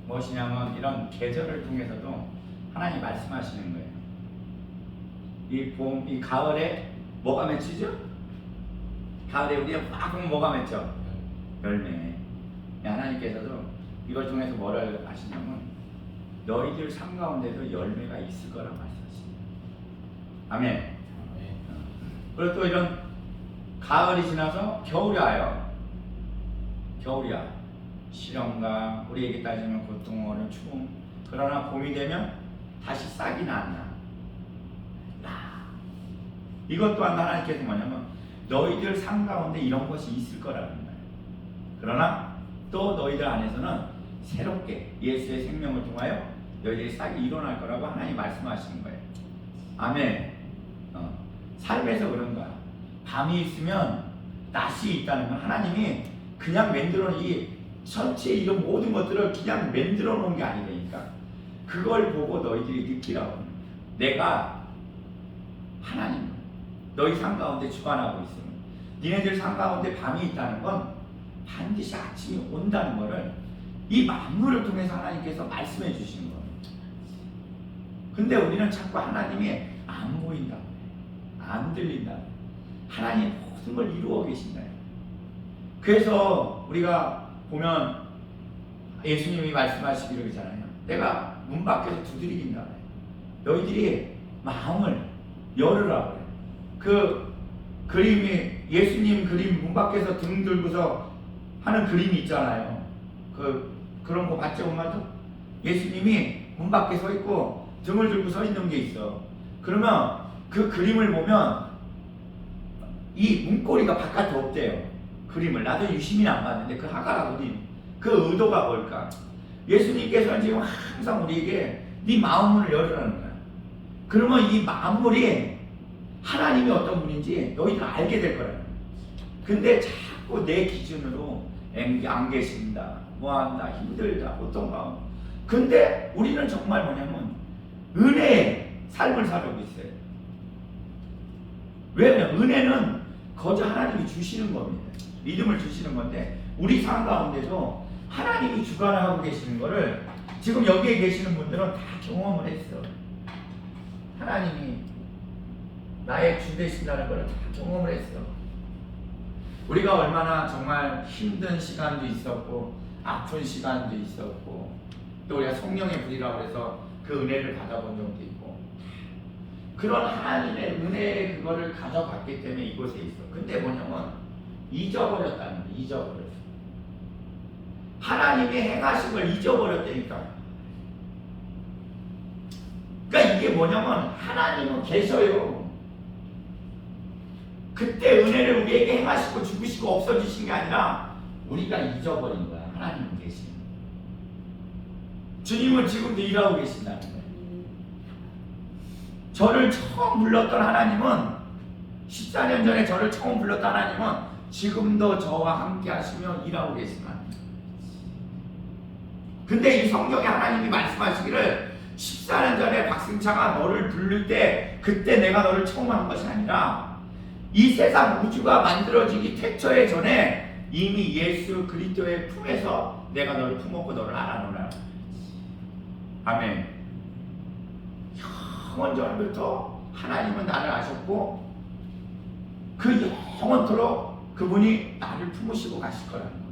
무엇이냐면 이런 계절을 통해서도 하나님 말씀하시는 거예요. 이 봄, 이 가을에 뭐가 맺히죠? 가을에 우리가 막 보면 뭐가 맺죠? 열매. 하나님께서도 이걸 통해서 뭐를 하시냐면 너희들 삶 가운데도 열매가 있을 거라고 말씀하십니다. 아멘. 그리고 또 이런 가을이 지나서 겨울이 와요. 겨울이 와. 시련과 우리에게 따지면 고통, 어려움, 추움. 그러나 봄이 되면 다시 싹이 난다. 이것 또한 하나님께서 뭐냐면 너희들 삶 가운데 이런 것이 있을 거라는 거예요. 그러나 또 너희들 안에서는 새롭게 예수의 생명을 통하여 너희들이 싹이 일어날 거라고 하나님 말씀하시는 거예요. 아멘. 삶에서 그런 거야. 밤이 있으면 낮이 있다는 건 하나님이 그냥 만들어 놓은 이 전체 이런 모든 것들을 그냥 만들어 놓은 게 아니니까 그걸 보고 너희들이 느끼라고. 내가 하나님 너희 삶 가운데 주관하고 있으면 니네들 삶 가운데 밤이 있다는 건 반드시 아침이 온다는 것을 이 만물을 통해서 하나님께서 말씀해 주시는 거예요. 근데 우리는 자꾸 하나님이 안 보인다, 안 들린다. 하나님 모든 걸 이루어 계신다. 그래서 우리가 보면 예수님이 말씀하시기로 그러잖아요. 내가 문 밖에서 두드리긴다. 너희들이 마음을 열으라 그래. 그 그림이 예수님 그림 문 밖에서 등 들고서 하는 그림이 있잖아요. 그런 거 봤죠, 엄마도? 예수님이 문 밖에 서 있고 등을 들고 서 있는 게 있어. 그러면 그 그림을 보면 이 문고리가 바깥에 없대요. 그림을 나도 유심히 안 봤는데 그 하가라 그림 그 의도가 뭘까? 예수님께서는 지금 항상 우리에게 네 마음을 열으라는 거야. 그러면 이 만물이 하나님이 어떤 분인지 너희들 알게 될 거라는 거야. 근데 자꾸 내 기준으로 안 계신다, 뭐한다, 힘들다, 어떤 마음. 근데 우리는 정말 뭐냐면 은혜의 삶을 살고 있어요. 왜냐면 은혜는 거저 하나님이 주시는 겁니다. 믿음을 주시는 건데 우리 삶 가운데서 하나님이 주관하고 계시는 거를 지금 여기에 계시는 분들은 다 경험을 했어. 하나님이 나의 주 되신다는 걸 다 경험을 했어. 우리가 얼마나 정말 힘든 시간도 있었고 아픈 시간도 있었고 또 우리가 성령의 불이라고 해서 그 은혜를 받아본 적도 있고 그런 하나님의 은혜의 그거를 가져갔기 때문에 이곳에 있어. 근데 뭐냐면 잊어버렸다는 거야. 잊어버렸어. 하나님이 행하신 걸 잊어버렸다니까. 그러니까 이게 뭐냐면 하나님은 계셔요. 그때 은혜를 우리에게 행하시고 죽으시고 없어지신 게 아니라 우리가 잊어버린 거야. 하나님은 계신. 주님은 지금도 일하고 계신다는 거예요. 저를 처음 불렀던 하나님은 14년 전에 저를 처음 불렀던 하나님은 지금도 저와 함께 하시며 일하고 계신 하나님. 근데 이 성경에 하나님이 말씀하시기를 14년 전에 박승차가 너를 부를 때 그때 내가 너를 처음 한 것이 아니라 이 세상 우주가 만들어지기 태초에 전에 이미 예수 그리스도의 품에서 내가 너를 품었고 너를 알아놓으라. 아멘. 영원전부터 하나님은 나를 아셨고 그 영원토록 그분이 나를 품으시고 가실 거라는 겁니다.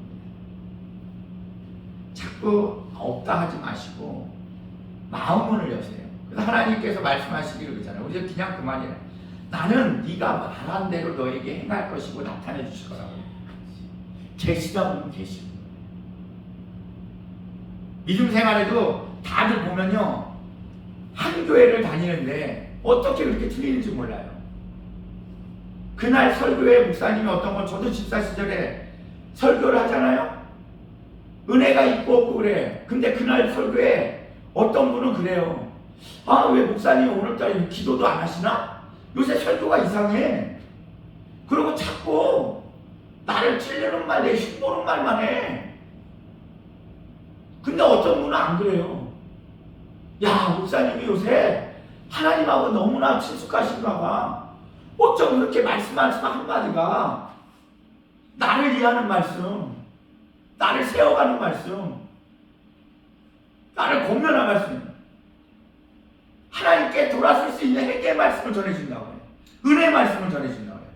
자꾸 없다 하지 마시고 마음문을 여세요. 그래서 하나님께서 말씀하시기를 그러잖아요. 우리가 그냥 그만이에요. 나는 네가 말한 대로 너에게 행할 것이고 나타내 주실 거라고. 계시다 보면 계시고. 믿음 생활에도 다들 보면요. 한 교회를 다니는데 어떻게 그렇게 틀리는지 몰라요. 그날 설교회 목사님이 어떤 걸 저도 집사 시절에 설교를 하잖아요. 은혜가 있고 없고 그래. 근데 그날 설교에 어떤 분은 그래요. 아, 왜 목사님이 오늘따라 기도도 안 하시나? 요새 설교가 이상해. 그리고 자꾸 나를 찔르는 말, 내 흉보는 말만 해. 근데 어떤 분은 안 그래요. 야, 목사님이 요새 하나님하고 너무나 친숙하신가 봐. 어쩜 그렇게 말씀하는 한마디가 나를 위하는 말씀, 나를 세워가는 말씀. 나를 권면할 수 있는, 하나님께 돌아설 수 있는 회개의 말씀을 전해준다고 해요. 은혜의 말씀을 전해준다고 해요.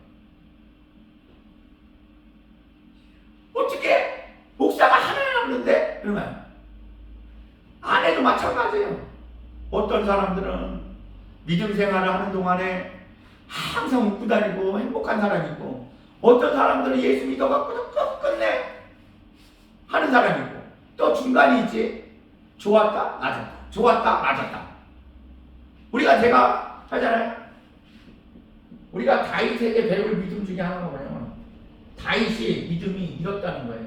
어떻게 목사가 하나님 없는데? 그러면 아내도 마찬가지예요. 어떤 사람들은 믿음 생활을 하는 동안에 항상 웃고 다니고 행복한 사람이 있고, 어떤 사람들은 예수 믿어갖고 끝내 하는 사람이 있고, 또 중간이 있지. 좋았다 낮았다, 좋았다 낮았다. 제가 하잖아요. 우리가 다윗에게 배울 믿음 중에 하나가 뭐냐면, 다윗이 믿음이 잃었다는 거예요.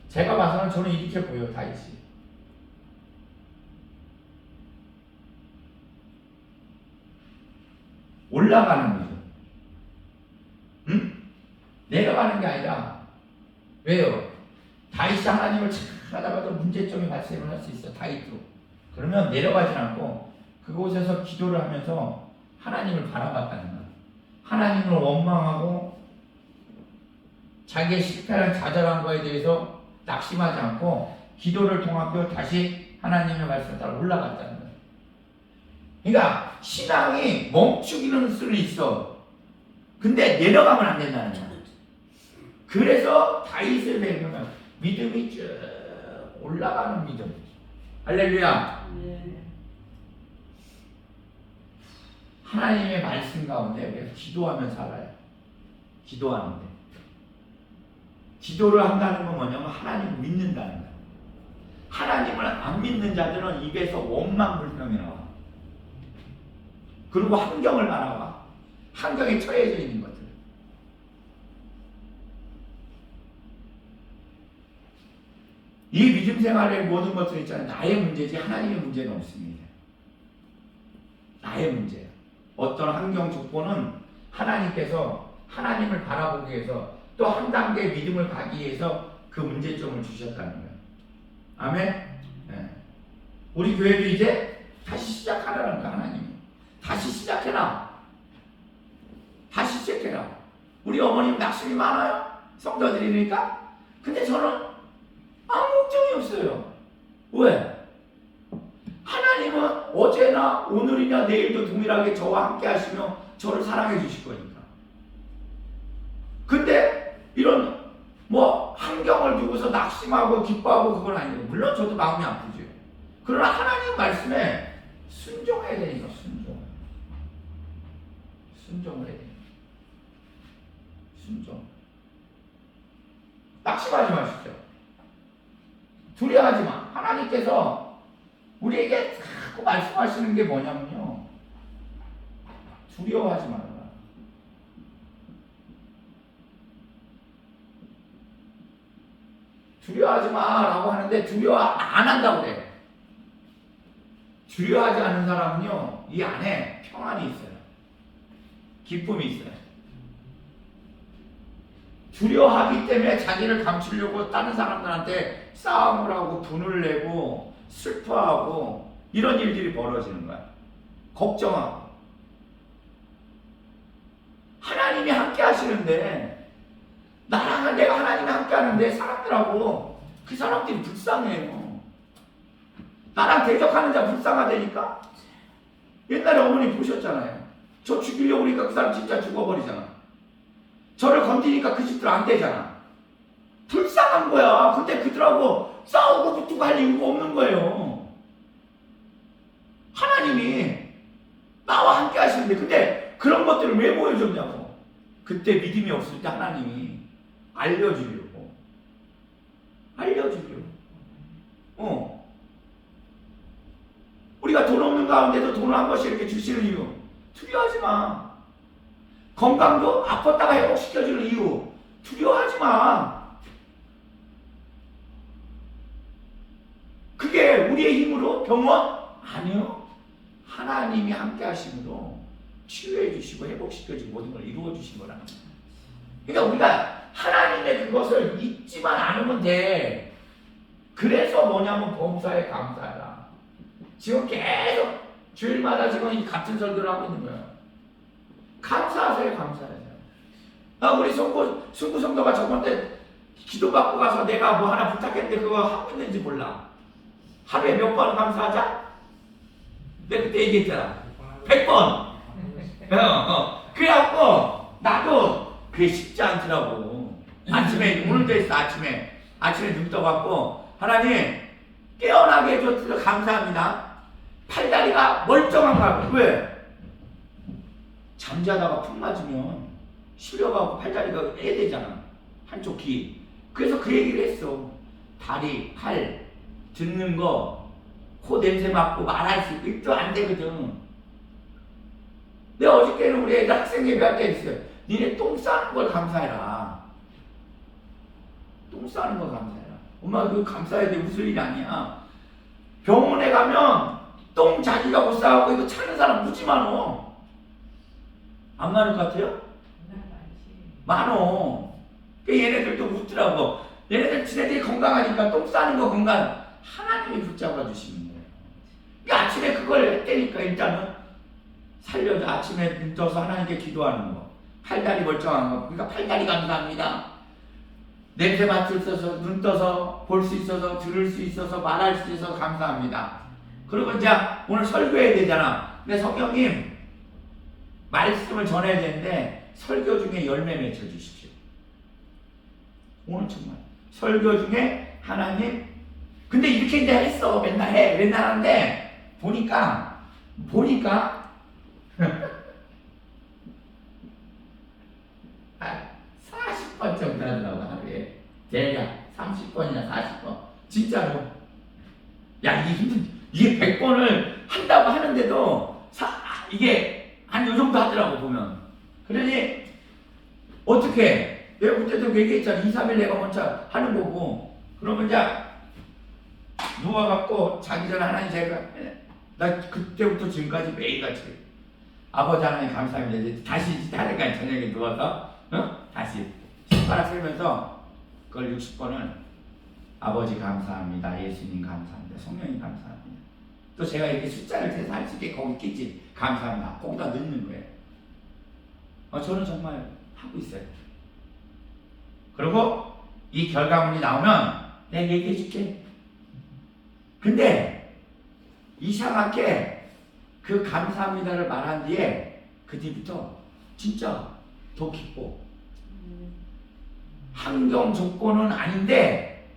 제가 봐서는 저는 이렇게 보여요. 다윗이 올라가는 믿음, 응? 내려가는 게 아니라. 왜요? 다윗이 하나님을 찾아가도 문제점이 발생을 할 수 있어. 다윗도. 그러면 내려가지 않고 그곳에서 기도를 하면서 하나님을 바라봤다는 거야. 하나님을 원망하고 자기의 실패한 좌절한 거에 대해서 낙심하지 않고 기도를 통하여 다시 하나님의 말씀을 따라 올라갔다는 거야. 그러니까 신앙이 멈추기는 수는 있어. 근데 내려가면 안 된다는 거야. 그래서 다윗을 배우면 믿음이 쭉 올라가는 믿음. 할렐루야. 하나님의 말씀 가운데 우리가 기도하며 살아요. 기도하는데. 기도를 한다는 건 뭐냐면 하나님을 믿는다는 거야. 하나님을 안 믿는 자들은 입에서 원망불평이 나와. 그리고 환경을 바라봐. 환경에 처해져 있는 것들. 이 믿음 생활의 모든 것들 있잖아요. 나의 문제지 하나님의 문제는 없습니다. 나의 문제야. 어떤 환경 조건은 하나님께서 하나님을 바라보기 위해서 또 한 단계 믿음을 가기 위해서 그 문제점을 주셨다는 거예요. 아멘? 네. 우리 교회도 이제 다시 시작하라는 거야. 하나님이. 다시 시작해라. 다시 시작해라. 우리 어머님 낙심이 많아요. 성도들이니까. 근데 저는 아무 걱정이 없어요. 왜? 하나님은 어제나 오늘이나 내일도 동일하게 저와 함께 하시며 저를 사랑해 주실 거니까. 근데 이런 환경을 두고서 낙심하고 기뻐하고 그건 아니에요. 물론 저도 마음이 아프죠. 그러나 하나님 말씀에 순종해야 되니까. 순종을 해야 돼요. 순종. 낙심하지 마십시오. 두려워하지 마. 하나님께서 우리에게 자꾸 말씀하시는 게 뭐냐면요. 두려워하지 말라. 두려워하지 마라고 하는데 두려워 안 한다고 그래. 두려워하지 않는 사람은요, 이 안에 평안이 있어요. 기쁨이 있어요. 두려워하기 때문에 자기를 감추려고 다른 사람들한테 싸움을 하고 분을 내고 슬퍼하고 이런 일들이 벌어지는 거야. 걱정하고. 하나님이 함께 하시는데, 나랑은 내가 하나님이 함께 하는데 사람들하고 그 사람들이 불쌍해요. 나랑 대적하는 자 불쌍하다니까. 옛날에 어머니 보셨잖아요. 저 죽이려고 그러니까 그 사람 진짜 죽어버리잖아. 저를 건드리니까 그 집들 안 되잖아. 불쌍한 거야. 근데 그들하고 싸우고 붙고 할 이유가 없는 거예요. 하나님이 나와 함께 하시는데, 근데 그런 것들을 왜 보여줬냐고. 그때 믿음이 없을 때 하나님이 알려주려고. 우리가 돈 없는 가운데도 돈을 한 번씩 이렇게 주시는 이유. 두려워하지 마. 건강도 아팠다가 회복시켜주는 이유. 두려워하지 마. 그게 우리의 힘으로 병원? 아니요. 하나님이 함께 하심으로 치유해 주시고 회복시켜주고 모든 걸 이루어 주신 거라는 거예요. 그러니까 우리가 하나님의 그것을 잊지만 않으면 돼. 그래서 뭐냐면 범사에 감사해라. 지금 계속 주일마다 지금 이 같은 설교를 하고 있는 거예요. 감사하세요. 감사하세요. 우리 승구 성도가 저번 때 기도받고 가서 내가 뭐 하나 부탁했는데 그거 하고 있는지 몰라. 하루에 몇 번 감사하자? 내가 그때 얘기했잖아. 100번. 그래갖고 나도 그게 쉽지 않더라고. 아침에 오늘도 했어. 아침에 눈 떠갖고 하나님 깨어나게 해줘서 감사합니다. 팔다리가 멀쩡한가. 왜? 잠자다가 푹 맞으면 시려가고 팔다리가 애되잖아. 한쪽 귀. 그래서 그 얘기를 했어. 다리, 팔, 듣는 거, 코 냄새 맡고 말할 수 있고 또 안 되거든. 내가 어저께는 우리 애들 학생 예배할 때 했어요. 니네 똥 싸는 걸 감사해라. 똥 싸는 걸 감사해라. 엄마 그거 감사해야 돼. 웃을 일이 아니야. 병원에 가면 똥 자기가 못 싸고 이거 찾는 사람 무지 많어. 안 많을 것 같아요? 많어. 얘네들도 웃더라고. 얘네들 지네들이 건강하니까 똥 싸는 거 건강 하나님이 붙잡아 주시는 거예요. 그러니까 아침에 그걸 했다니까. 일단은 살려줘. 아침에 눈 떠서 하나님께 기도하는 거. 팔다리 멀쩡한 거. 그러니까 팔다리 감사합니다. 냄새 맡을 수 있어서, 눈 떠서 볼 수 있어서, 들을 수 있어서, 말할 수 있어서 감사합니다. 그리고 이제 오늘 설교해야 되잖아. 근데 성령님 말씀을 전해야 되는데 설교 중에 열매 맺혀 주십시오. 오늘 정말 설교 중에 하나님. 근데 이렇게 이제 했어. 맨날 해. 맨날 하는데 보니까 40번 정도 하더라고. 하루에 대략 30번이나 40번. 진짜로. 야, 이게 100번을 한다고 하는데도 이게 한 요 정도 하더라고 보면. 그러니 어떻게 내가 그때도 얘기했잖아. 2, 3일 내가 먼저 하는 거고. 그러면 이제 누워갖고 자기 전에 하나님 제가 나 그때부터 지금까지 매일같이 아버지 하나님 감사합니다. 이제 다시 하니까 저녁에 누워서 다시 손가락 세면서 그걸 60번을 아버지 감사합니다. 예수님 감사합니다. 성령님 감사합니다. 또 제가 이렇게 숫자를 세서 할 수 있게 거기 있겠지. 감사합니다. 거기다 넣는 거예요. 저는 정말 하고 있어요. 그리고 이 결과물이 나오면 내가 얘기해 줄게. 근데 이상하게 그 감사합니다를 말한 뒤에 그 뒤부터 진짜 더 기뻐. 환경 조건은 아닌데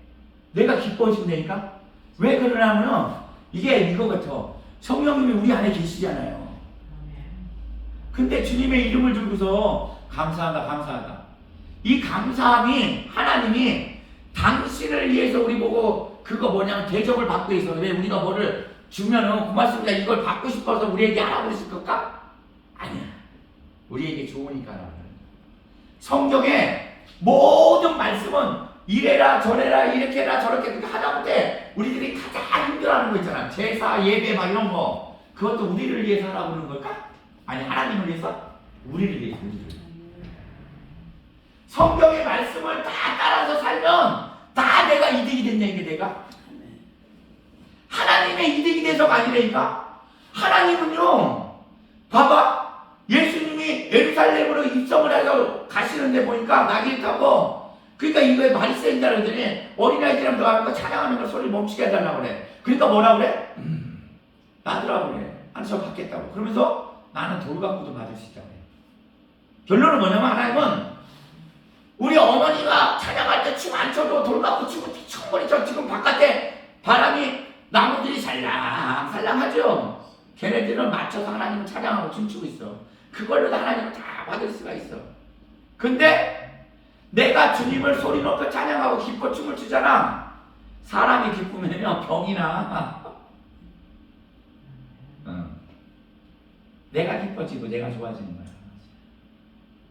내가 기뻐진다니까? 왜 그러냐면 이게 이거 같아. 성령님이 우리 안에 계시잖아요. 근데 주님의 이름을 들고서 감사하다 감사하다. 이 감사함이 하나님이 당신을 위해서 우리 보고 그거 뭐냐면 대접을 받고 있어. 왜 우리가 뭐를 주면은 고맙습니다 이걸 받고 싶어서 우리에게 하라고 그랬을 걸까? 아니야. 우리에게 좋으니까 하라고. 성경에 모든 말씀은 이래라 저래라 이렇게 해라 저렇게 그렇게 하다못해 우리들이 가장 힘들어하는 거 있잖아. 제사 예배 막 이런 거. 그것도 우리를 위해서 하라고 그러는 걸까? 아니 하나님을 위해서? 우리를 위해서. 성경의 말씀을 다 따라서 살면 다 내가 이득이 됐냐 이게 내가? 하나님의 이득이 돼서가 아니라니까. 하나님은요 봐봐. 예수님이 예루살렘으로 입성을 해서 가시는데 보니까 나귀를 타고 그러니까 이거에 말이 센다 그러더니 어린아이들이랑 너 하는 거 찬양하는 거 소리 멈추게 해달라고 그래. 그러니까 뭐라 그래? 나더라고 그래. 아니 저 받겠다고. 그러면서 나는 돌 갖고도 받을 수 있다고 그래. 결론은 뭐냐면 하나님은 우리 어머니가 찬양할 때 춤 안 춰도 돌 갖고 춤을 충분히 춰. 지금 바깥에 바람이 나무들이 살랑살랑하죠. 걔네들은 맞춰서 하나님을 찬양하고 춤추고 있어. 그걸로도 하나님을 다 받을 수가 있어. 근데 내가 주님을 소리 높여 찬양하고 기뻐 춤을 추잖아. 사람이 기쁘면요 병이 나. 내가 기뻐지고 내가 좋아지는 거야.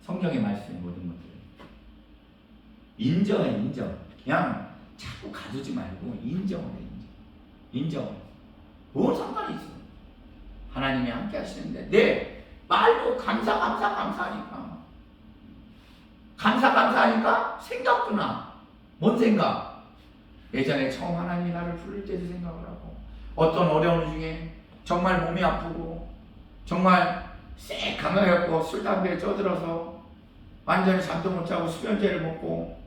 성경의 말씀의 모든 것들 인정해. 인정. 그냥 자꾸 가두지 말고 인정을 해. 인정. 뭔 상관이 있어. 하나님이 함께 하시는데 내 말로 감사하니까 감사하니까 생각도 나. 뭔 생각? 예전에 처음 하나님이 나를 부를 때도 생각을 하고 어떤 어려움 중에 정말 몸이 아프고 정말 쎄 강하였고 술 담배에 쪄들어서 완전히 잠도 못 자고 수면제를 먹고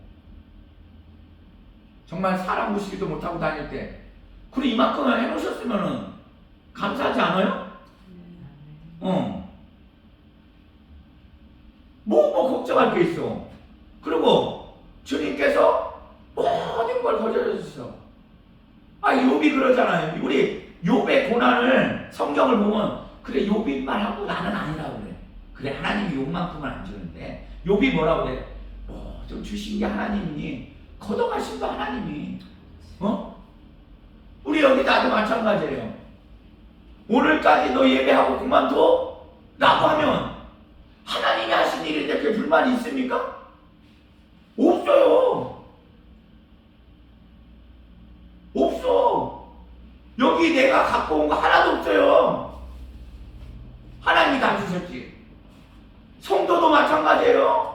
정말 사람 무시기도 못하고 다닐 때 그리고 이만큼을 해놓으셨으면은 감사하지 않아요? 뭐 걱정할 게 있어. 그리고 주님께서 모든 걸 거절해 주셔. 욥이 그러잖아요. 우리 욥의 고난을 성경을 보면 그래 욥이만 하고 나는 아니라고 그래. 그래 하나님이 욥만큼은 안 주는데 욥이 뭐라고 그래? 좀 주신 게 하나님이니 걷어가신 거 하나님이 우리 여기 나도 마찬가지예요. 오늘까지 너 예배하고 그만둬? 라고 하면 하나님이 하신 일인데 그게 불만이 있습니까? 없어요. 없어. 여기 내가 갖고 온 거 하나도 없어요. 하나님이 다 주셨지. 성도도 마찬가지예요.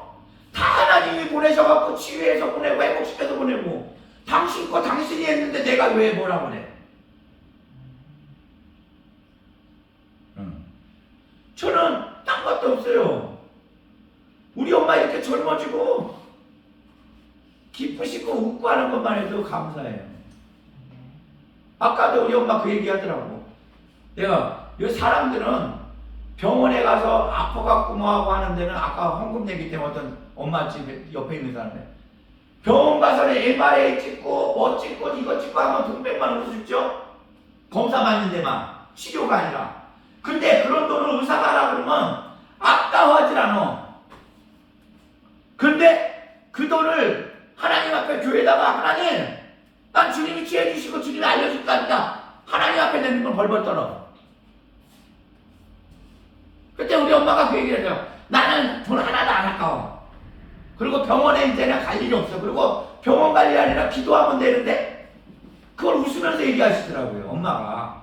다 하나님이 보내셔갖고 치유해서 보내고 회복시켜서 보내고 당신 거 당신이 했는데 내가 왜 뭐라 그래? 저는 딴 것도 없어요. 우리 엄마 이렇게 젊어지고 기쁘시고 웃고 하는 것만 해도 감사해요. 아까도 우리 엄마 그 얘기 하더라고. 내가 이 사람들은 병원에 가서 아파갖고 뭐하고 하는 데는 아까 헌금 얘기 때문에 어떤 엄마 집 옆에 있는 사람들 병원 가서는 MRI 찍고 뭐 찍고 이거 찍고 하면 돈 100만 원 주죠? 검사 받는 데만 치료가 아니라. 근데 그런 돈을 의사가 하라 그러면 아까워하질 않아. 근데 그 돈을 하나님 앞에 교회에다가 하나님 난 주님이 취해주시고 주님이 알려줄 거니까 하나님 앞에 내는 건 벌벌 떨어. 그때 우리 엄마가 그 얘기를 해요. 나는 돈 하나도 안 아까워. 그리고 병원에 이제는 갈 일이 없어. 그리고 병원 갈 일이 아니라 기도하면 되는데 그걸 웃으면서 얘기하시더라고요. 엄마가.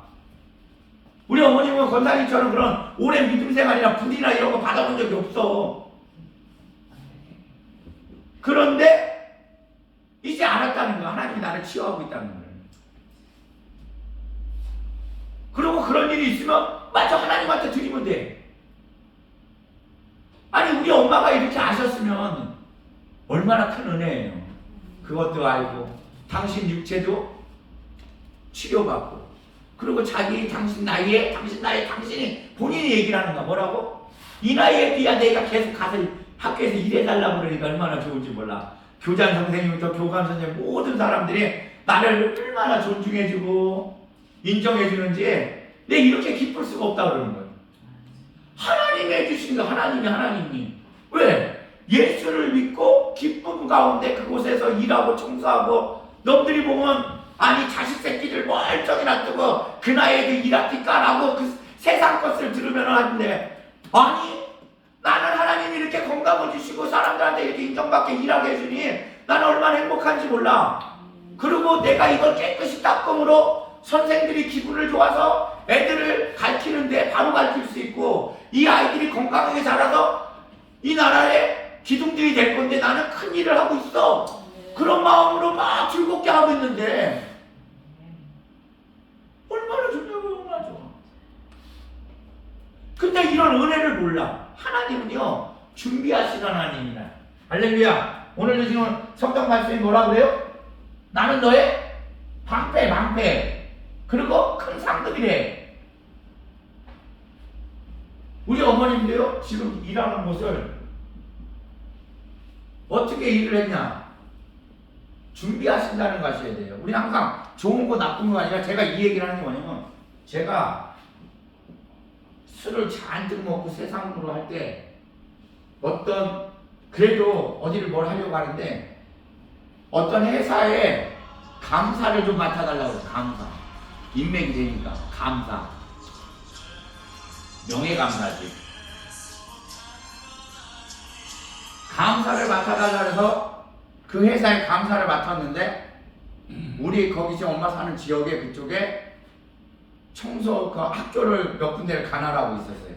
우리 어머님은 권사님처럼 그런 오랜 믿음 생활이나 불이나 이런 거 받아본 적이 없어. 그런데 이제 알았다는 거야. 하나님이 나를 치유하고 있다는 거예요. 그리고 그런 일이 있으면 맞아 하나님한테 드리면 돼. 아니 우리 엄마가 이렇게 아셨으면 얼마나 큰 은혜예요. 그것도 알고 당신 육체도 치료받고 그리고 당신 나이에 당신이 본인이 얘기를 하는 거야. 뭐라고? 이 나이에 비야 내가 계속 가서 학교에서 일해달라고 그러니까 얼마나 좋은지 몰라. 교장 선생님부터 교감 선생님 모든 사람들이 나를 얼마나 존중해주고 인정해주는지 내가 이렇게 기쁠 수가 없다 그러는 거예요. 하나님이 해주신 거 하나님이 왜? 예수를 믿고 기쁨 가운데 그곳에서 일하고 청소하고 놈들이 보면 아니 자식 새끼들 멀쩡히 놔두고 그 나이에도 일합니까? 라고 그 세상 것을 들으면 하는데 아니 나는 하나님이 이렇게 건강을 주시고 사람들한테 이렇게 인정받게 일하게 해주니 나는 얼마나 행복한지 몰라. 그리고 내가 이걸 깨끗이 닦음으로 선생들이 기분을 좋아서 애들을 가르치는데 바로 가르칠 수 있고 이 아이들이 건강하게 자라서 이 나라의 기둥들이 될 건데 나는 큰 일을 하고 있어. 그런 마음으로 막 즐겁게 하고 있는데 얼마나 좋냐고요. 얼마나 좋아. 근데 이런 은혜를 몰라. 하나님은요 준비하신 하나님이라. 할렐루야. 오늘도 지금 성경 말씀이 뭐라 그래요? 나는 너의 방패 그리고 큰 상급이래. 우리 어머님도요 지금 일하는 곳을 어떻게 일을 했냐 준비하신다는 거 아셔야 돼요. 우리 항상 좋은 거 나쁜 거 아니라 제가 이 얘기를 하는 게 뭐냐면 제가 술을 잔뜩 먹고 세상으로 할 때 어떤 그래도 어디를 뭘 하려고 하는데 어떤 회사에 감사를 좀 맡아달라고 해요. 감사 인맥이 되니까 감사 명예감사지. 감사를 맡아달라고 해서 그 회사에 감사를 맡았는데 우리 거기 지금 엄마 사는 지역에 그쪽에 청소 그 학교를 몇 군데를 간하라고 있었어요.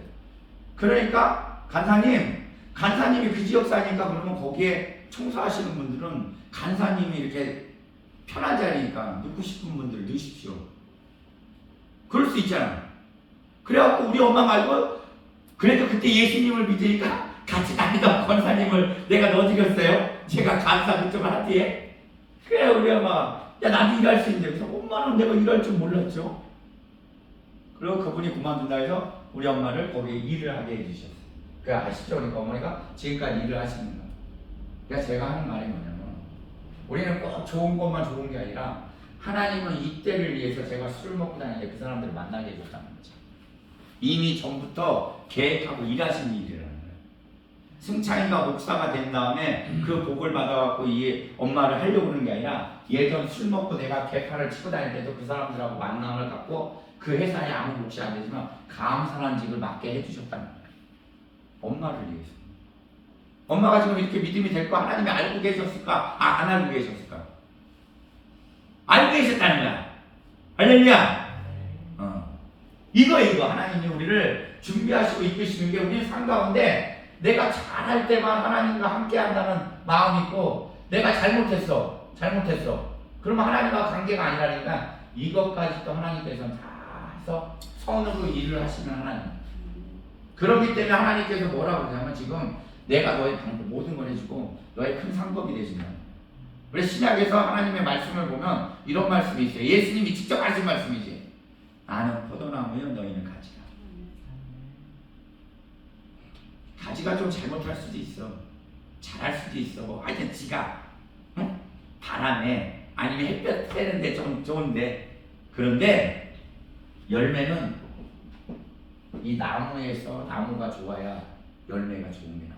그러니까 간사님이 그 지역 사니까 그러면 거기에 청소하시는 분들은 간사님이 이렇게 편한 자리니까 넣고 싶은 분들 넣으십시오. 그럴 수 있잖아. 그래갖고 우리 엄마 말고 그래도 그때 예수님을 믿으니까 같이 다니던 권사님을 내가 넣어주겠어요. 제가 간사 그쪽을 하기에 그래 우리 엄마가 야 나도 일할 수 있는데 그래서 엄마는 내가 일할 줄 몰랐죠. 그리고 그분이 그만둔다 해서 우리 엄마를 거기에 일을 하게 해주셨어요. 그 아시죠? 그러니까 어머니가 지금까지 일을 하시는 거예요. 그러니까 제가 하는 말이 뭐냐면 우리는 꼭 좋은 것만 좋은 게 아니라 하나님은 이때를 위해서 제가 술을 먹고 다니는데 그 사람들을 만나게 해줬다는 거죠. 이미 전부터 계획하고 일하신 일이라는 거예요. 승찬이가 목사가 된 다음에 그 복을 받아갖고 이 엄마를 하려고 그러는 게 아니라 예전 술 먹고 내가 개판을 치고 다닐 때도 그 사람들하고 만남을 갖고 그 회사에 아무 몫이 안 되지만 감사한 직을 맡게 해주셨다는 거예요. 엄마를 위해서. 엄마가 지금 이렇게 믿음이 될 거 하나님이 알고 계셨을까? 안 알고 계셨을까? 알고 계셨다는 거야. 할렐루야. 이거 하나님이 우리를 준비하시고 이끄시는 게 우리는 삶 가운데 내가 잘할 때만 하나님과 함께 한다는 마음이 있고 내가 잘못했어. 그러면 하나님과 관계가 아니라니까 이것까지 또 하나님께서는 다 해서 선으로 일을 하시는 하나님. 그렇기 때문에 하나님께서 뭐라고 그러냐면 지금 내가 너의 방법 모든 걸 해주고 너의 큰 상급이 되신다. 우리 신약에서 하나님의 말씀을 보면 이런 말씀이 있어요. 예수님이 직접 하신 말씀이지. 나는 포도나무요 너희는 가지라. 가지가 좀 잘못할 수도 있어. 잘할 수도 있어. 하여튼 지가 바람에 아니면 햇볕 쬐는데 좀 좋은데 그런데 열매는 이 나무에서 나무가 좋아야 열매가 좋은 게 나옵니다.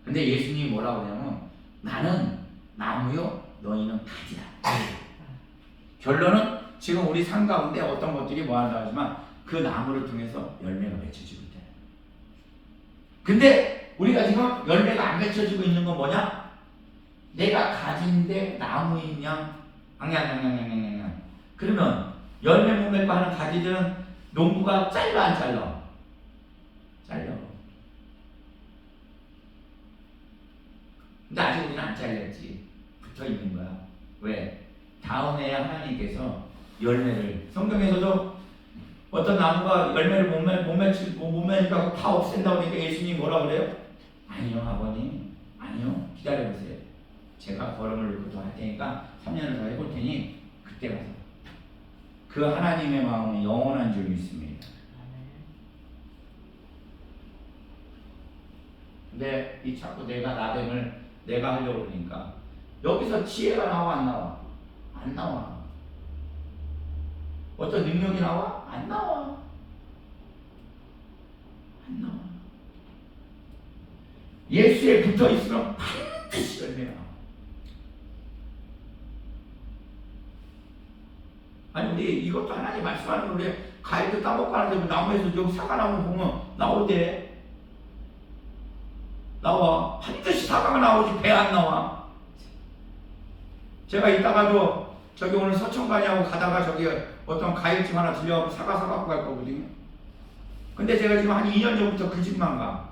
근데 예수님이 뭐라고 하냐면 나는 나무요 너희는 가지라. 결론은 지금 우리 삶 가운데 어떤 것들이 뭐한다 하지만 그 나무를 통해서 열매가 맺혀지고 있다. 근데 우리가 지금 열매가 안 맺혀지고 있는 건 뭐냐? 내가 가지인데 나무인 양 앙양양양양양양. 그러면 열매 못 맺고 하는 가지들은 농부가 잘라 안 잘라? 잘려. 근데 아직 우리는 안 잘렸지. 붙어 있는 거야. 왜? 다음에 하나님께서 열매를 성경에서도 어떤 나무가 열매를 못 맺으니까 다 없앤다고 하니까 예수님이 뭐라 그래요? 아니요 아버님 아니요 기다려보세요. 제가 걸음을 놓고 더 할 테니까 3년을 더 해볼 테니 그때 가서 그 하나님의 마음은 영원한 줄 믿습니다. 근데 이 자꾸 내가 나됨을 내가 하려고 그러니까 여기서 지혜가 나와 안 나와? 안 나와. 어떤 능력이 나와? 안 나와. 안 나와. 예수에 붙어 있으면 반드시 열매가 나와. 아니 우리 이것도 하나님 말씀하는 거 우리 과일도 따먹고 하는데 나무에서 여기 사과 나무 보면 나오대. 나와. 반드시 사과가 나오지 배 안 나와. 제가 이따가도 저기 오늘 서천가냐고 가다가 저기 어떤 과일집 하나 들려가고 사과 사갖고 갈 거거든요. 근데 제가 지금 한 2년 전부터 그 집만 가.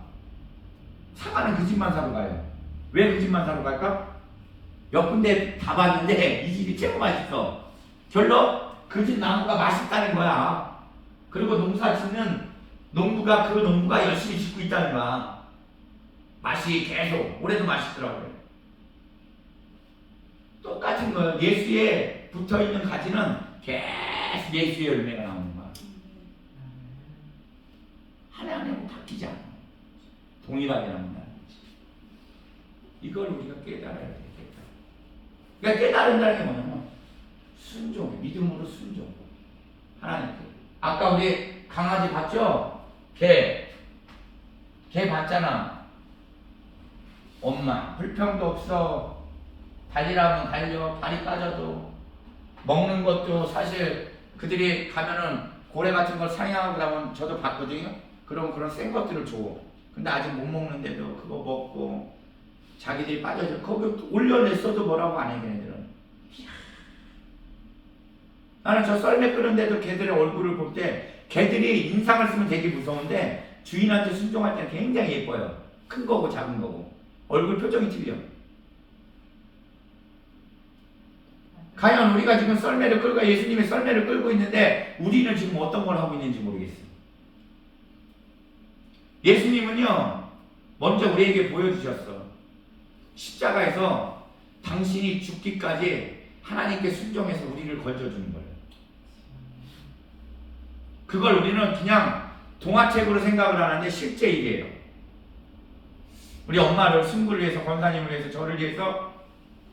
사과는 그 집만 사러 가요. 왜 그 집만 사러 갈까? 몇 군데 다 봤는데 이 집이 최고 맛있어. 결론 그 집 나무가 맛있다는 거야. 그리고 농사 짓는 농부가 그 농부가 열심히 짓고 있다는 거야. 맛이 계속 올해도 맛있더라고요. 똑같은 거예요. 예수에 붙어있는 가지는 계속 예수의 열매가 나오는 거야. 하나님은 바뀌지 않아. 동일하게 나온다는 거지. 이걸 우리가 깨달아야 되겠다. 그러니까 깨달은다는 게 뭐냐면 순종, 믿음으로 순종. 하나님께. 아까 우리 강아지 봤죠? 개 봤잖아. 엄마 불평도 없어. 달리라면 달려. 다리 까져도. 먹는 것도 사실 그들이 가면은 고래 같은 걸 사냥하고 나면 저도 봤거든요. 그럼 그런 센 것들을 줘. 근데 아직 못 먹는데도 그거 먹고 자기들이 빠져서 거기 올려냈어도 뭐라고 안 해. 걔네들은. 나는 저 썰매 끄는데도 걔들의 얼굴을 볼 때 걔들이 인상을 쓰면 되게 무서운데 주인한테 순종할 때는 굉장히 예뻐요. 큰 거고 작은 거고 얼굴 표정이 틀려. 과연 우리가 지금 썰매를 끌고 예수님의 썰매를 끌고 있는데 우리는 지금 어떤 걸 하고 있는지 모르겠어요. 예수님은요 먼저 우리에게 보여주셨어. 십자가에서 당신이 죽기까지 하나님께 순종해서 우리를 건져주는 거예요. 그걸 우리는 그냥 동화책으로 생각을 하는데 실제 일이에요. 우리 엄마를 승부를 위해서, 권사님을 위해서, 저를 위해서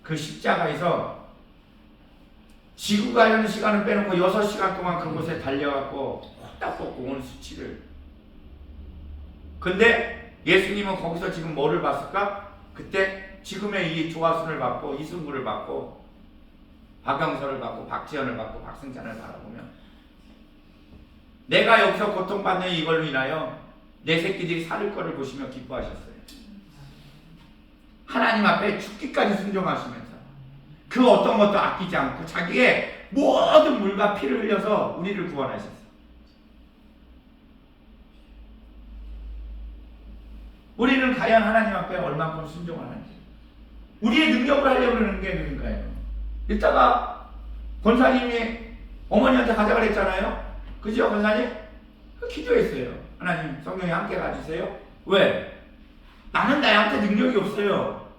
그 십자가에서 지구 가려는 시간을 빼놓고 6시간 동안 그곳에 달려갖고 홀딱 벗고 온 수치를. 근데 예수님은 거기서 지금 뭐를 봤을까? 그때 지금의 이 조화순을 받고 이승구를 받고 박영서를 받고 박지현을 받고 박승찬을 바라보며 내가 여기서 고통받는 이걸로 인하여 내 새끼들이 살을 거를 보시며 기뻐하셨어요. 하나님 앞에 죽기까지 순종하시면서 그 어떤 것도 아끼지 않고 자기의 모든 물과 피를 흘려서 우리를 구원하셨어요. 우리는 과연 하나님 앞에 얼만큼 순종을 하는지, 우리의 능력을 하려고 그러는 게 그런가요? 이따가 권사님이 어머니한테 가자 그랬잖아요. 그죠, 권사님? 기도했어요. 하나님, 성령이 함께 가주세요. 왜? 나는 나한테 능력이 없어요.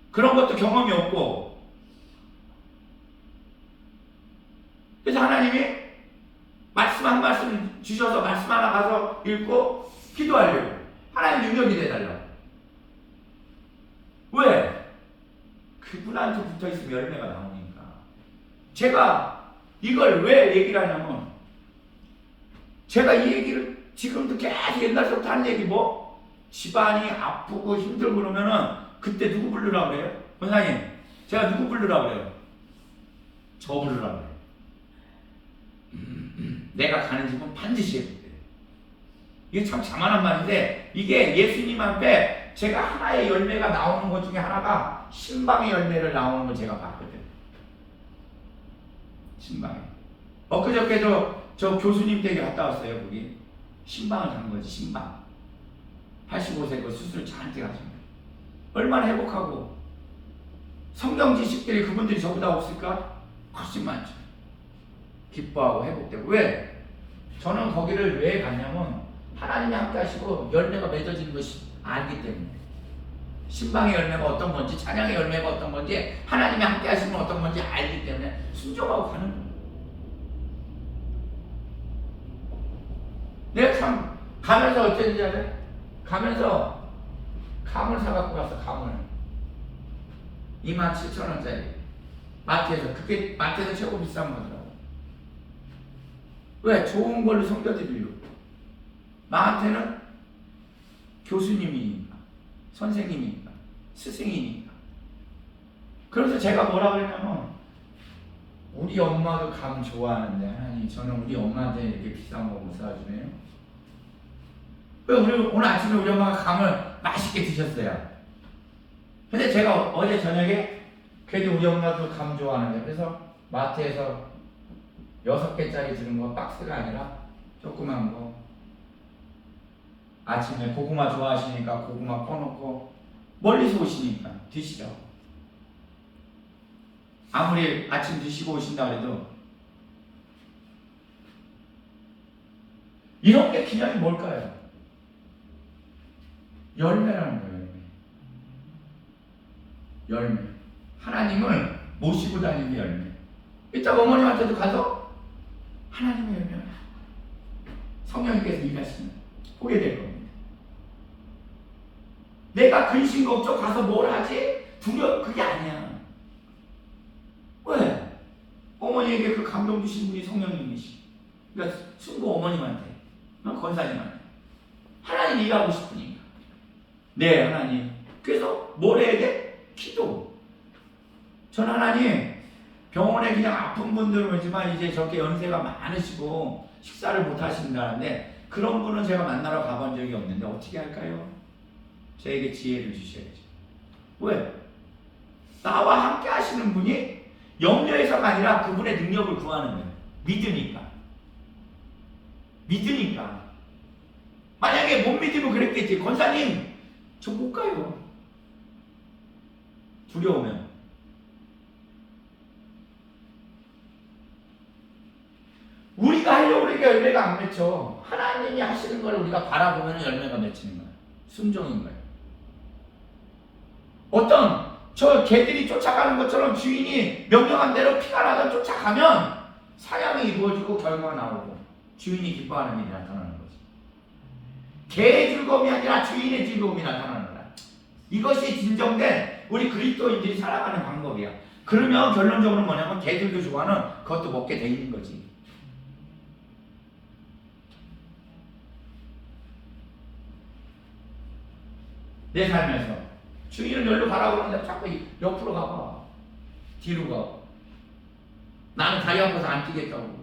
그런 것도 경험이 없고. 그래서 하나님이 말씀 한 말씀 주셔서 말씀 하나 가서 읽고 기도하려고. 하나님 능력이 돼달라고. 왜? 그분한테 붙어있으면 열매가 나오니까. 제가 이걸 왜 얘기를 하냐면, 제가 이 얘기를 지금도 계속 옛날부터 하는 얘기 뭐? 집안이 아프고 힘들고 그러면은 그때 누구 부르라고 그래요? 권사님, 제가 누구 부르라고 그래요? 저 부르라고 그래요. 내가 가는 집은 반드시 해볼게요. 이게 참 자만한 말인데, 이게 예수님 앞에 제가 하나의 열매가 나오는 것 중에 하나가 신방의 열매를 나오는 걸 제가 봤거든요. 신방에. 엊그저께도 저 교수님 댁에 갔다 왔어요. 거기 신방을 간 거지. 신방. 85세 그 수술 잔뜩 하십니다. 얼마나 행복하고. 성경 지식들이 그분들이 저보다 없을까? 훨씬 많죠. 기뻐하고 회복되고. 왜? 저는 거기를 왜 갔냐면 하나님이 함께 하시고 열매가 맺어지는 것이 알기 때문에. 신방의 열매가 어떤 건지, 찬양의 열매가 어떤 건지, 하나님이 함께 하시면 어떤 건지 알기 때문에 순종하고 가는 거예요. 내가 참 가면서 어땠는지 알아요? 가면서 감을 사갖고 갔어. 감을 27,000원짜리 마트에서. 그게 마트에서 최고 비싼 거더라고. 왜? 좋은 걸로 섬겨드리려고. 나한테는 교수님이니까, 선생님이니까, 스승이니까. 그래서 제가 뭐라 그랬냐면, 우리 엄마도 감 좋아하는데 하나님, 저는 우리 엄마한테 이렇게 비싼 거 못 사주네요. 왜? 오늘 아침에 우리 엄마가 감을 맛있게 드셨어요. 근데 제가 어제 저녁에 그래도 우리 엄마도 감 좋아하는데, 그래서 마트에서 6개짜리 주는 거, 박스가 아니라 조그만 거, 아침에 고구마 좋아하시니까 고구마 퍼놓고, 멀리서 오시니까 드시라고. 아무리 아침 드시고 오신다 그래도 이런 게 기념이 뭘까요? 열매라는 거예요. 열매. 하나님을 모시고 다니는 열매. 이따가 어머님한테도 가서 하나님의 열매, 성령님께서 일하시면 보게 될 겁니다. 내가 근심 걱정 가서 뭘 하지? 두려워. 그게 아니야. 왜? 어머니에게 그 감동 주신 분이 성령님이시. 그러니까 순고 어머님한테, 권사님한테 하나님 일하고 싶으니까. 네, 하나님. 그래서 뭘 해야 돼? 기도. 전 하나님, 병원에 그냥 아픈 분들은 오지만 이제 저렇게 연세가 많으시고 식사를 못 하신다는데, 그런 분은 제가 만나러 가본 적이 없는데 어떻게 할까요? 저에게 지혜를 주셔야죠. 왜? 나와 함께 하시는 분이 염려해서가 아니라 그분의 능력을 구하는 거예요. 믿으니까. 믿으니까. 만약에 못 믿으면 그랬겠지. 권사님, 저 못 가요. 두려우면. 우리가 하려고 그러니까 열매가 안 맺혀. 하나님이 하시는 걸 우리가 바라보면 열매가 맺히는 거예요. 순종인 거예요. 어떤 저 개들이 쫓아가는 것처럼 주인이 명령한 대로 피가 나서 쫓아가면 사냥이 이루어지고 결과가 나오고 주인이 기뻐하는 일이 나타나는 거지. 개의 즐거움이 아니라 주인의 즐거움이 나타나는 거야. 이것이 진정된 우리 그리스도인들이 살아가는 방법이야. 그러면 결론적으로 뭐냐면 개들도 좋아하는 그것도 먹게 돼 있는 거지. 내 삶에서 주인은 여기로 가라고 그러는데 자꾸 옆으로 가봐. 뒤로 가. 나는 다리 아파서 안 뛰겠다고.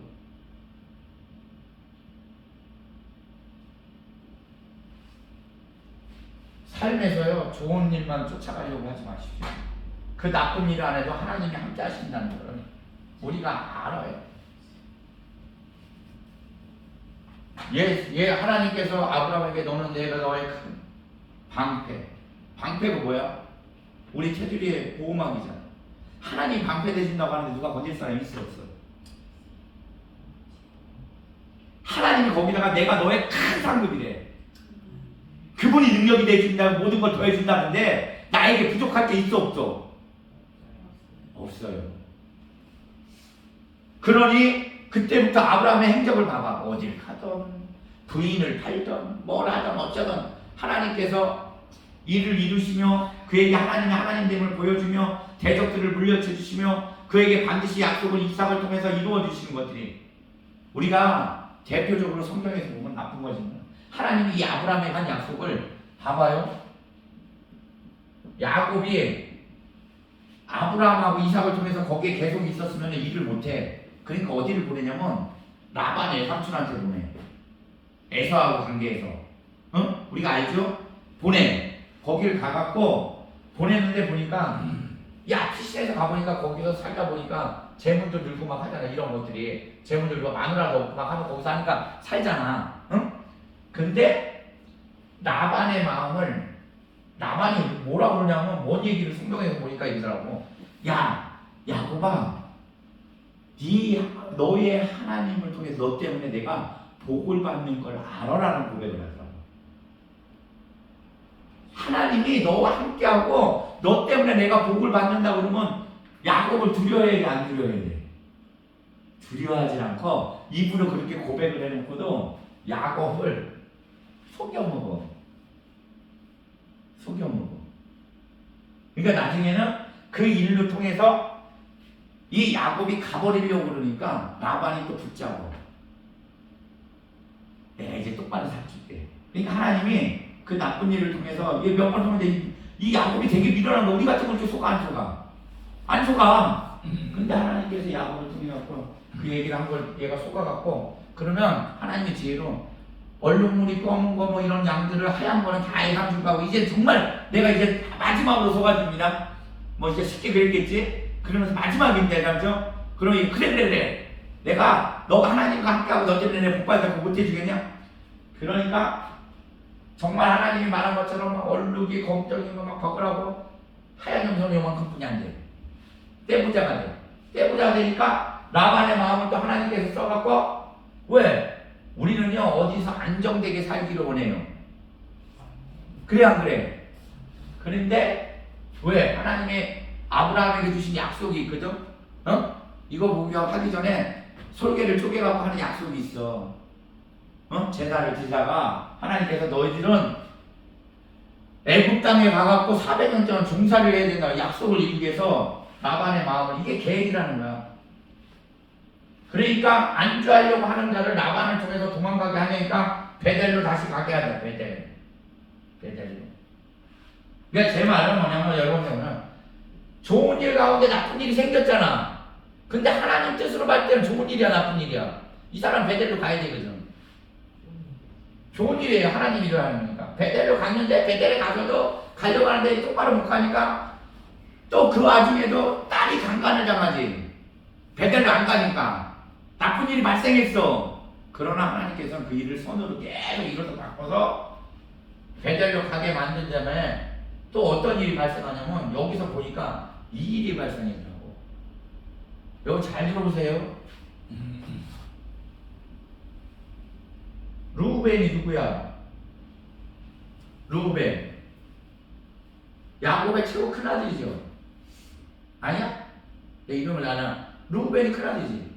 삶에서요, 좋은 일만 쫓아가려고 하지 마십시오. 그 나쁜 일 안에도 하나님이 함께 하신다는 걸 우리가 알아요. 하나님께서 아브라함에게 너는 내가 너의 큰 방패가 뭐야? 우리 테두리의 보호막이잖아. 하나님 방패 되신다고 하는데 누가 건질 사람이 있어 없어? 하나님이 거기다가 내가 너의 큰 상급이래. 그분이 능력이 되어준다고 모든 걸 더해준다는데 나에게 부족할 게 있어 없어? 없어요. 그러니 그때부터 아브라함의 행적을 봐봐. 어딜 가던 부인을 팔던 뭘 하던 어쩌던 하나님께서 일을 이루시며 그에게 하나님의 하나님됨을 보여주며 대적들을 물려쳐 주시며 그에게 반드시 약속을 이삭을 통해서 이루어 주시는 것들이 우리가 대표적으로 성경에서 보면 나쁜 거지만 하나님이 이 아브라함에 한 약속을 봐봐요. 야곱이 아브라함하고 이삭을 통해서 거기에 계속 있었으면 일을 못해. 그러니까 어디를 보내냐면 라반의 삼촌한테 보내. 에서하고 관계해서. 우리가 알죠? 보내. 거기를 가갖고 보냈는데 보니까 야 피시에서 가보니까 거기서 살다 보니까 재물도 들고 막 하잖아. 이런 것들이 재물 들고 마누라도 없고 막 하면 거기서 하니까 살잖아. 응? 근데 라반의 마음을 라반이 뭐라 그러냐면 뭔 얘기를 성경에서 보니까 이러더라고. 야 야곱아 너의 하나님을 통해서 너 때문에 내가 복을 받는 걸 알아라는 고백을 하더라고. 하나님이 너와 함께하고 너 때문에 내가 복을 받는다 그러면 야곱을 두려워해야 돼, 안 두려워해야 돼? 두려워하지 않고 입으로 그렇게 고백을 해놓고도 야곱을 속여먹어. 그러니까 나중에는 그 일로 통해서 이 야곱이 가버리려고 그러니까 라반이 또 붙잡아. 내가 이제 똑바로 살줄게. 그러니까 하나님이 그 나쁜 일을 통해서 몇 번 통해서 이 야곱이 되게 미련한 거 우리 같은 걸 속아 안 속아? 안 속아. 근데 하나님께서 야곱을 통해 갖고 그 얘기를 한 걸 얘가 속아 갖고 그러면 하나님의 지혜로 얼룩무늬 검은 거 뭐 이런 양들을 하얀 거는 다 예상 줄 거고 이제 정말 내가 이제 마지막으로 속아줍니다. 뭐 이제 쉽게 그랬겠지? 그러면서 마지막인데 그죠? 그러니 그래 내가 너가 하나님과 함께하고 너 때문에 내 복받아서 못 해주겠냐? 그러니까 정말 하나님이 말한 것처럼 막 얼룩이 검정인 거 막 벗으라고 하얀 염소는 요만큼 뿐이 안 돼. 떼부자가 돼. 떼부자가 되니까 라반의 마음을 또 하나님께서 써갖고 왜? 우리는요 어디서 안정되게 살기를 원해요. 그래 안 그래? 그런데 왜? 하나님의 아브라함에게 주신 약속이 있거든? 이거 보기 하기 전에 솔개를 쪼개갖고 하는 약속이 있어. 제사를 지다가 하나님께서 너희들은 애굽 땅에 가갖고 400년 동안 종살이를 해야 된다 약속을 이루기 위해서 라반의 마음을 이게 계획이라는 거야. 그러니까 안주하려고 하는 자를 라반을 통해서 도망가게 하니까 베델로 다시 가게 하자. 베델로. 그러니까 제 말은 뭐냐면 여러분들은 좋은 일 가운데 나쁜 일이 생겼잖아. 근데 하나님 뜻으로 볼 때는 좋은 일이야 나쁜 일이야. 이 사람 베델로 가야 되거든. 좋은 일이에요. 하나님 일을 하는 거니까. 베델로 갔는데 베델에 가서도 가려고 하는데 똑바로 못 가니까 또 그 와중에도 딸이 강간을 당하지. 베델로 안 가니까 나쁜 일이 발생했어. 그러나 하나님께서는 그 일을 선으로 계속 이뤄서 바꿔서 베델로 가게 만든 다음에 또 어떤 일이 발생하냐면 여기서 보니까 이 일이 발생했더라고. 여기 잘 들어보세요. 루벤이 누구야? 루벤. 야곱의 최고 큰 아들이죠. 아니야? 내 이름을 나는 루벤이 큰아들이지.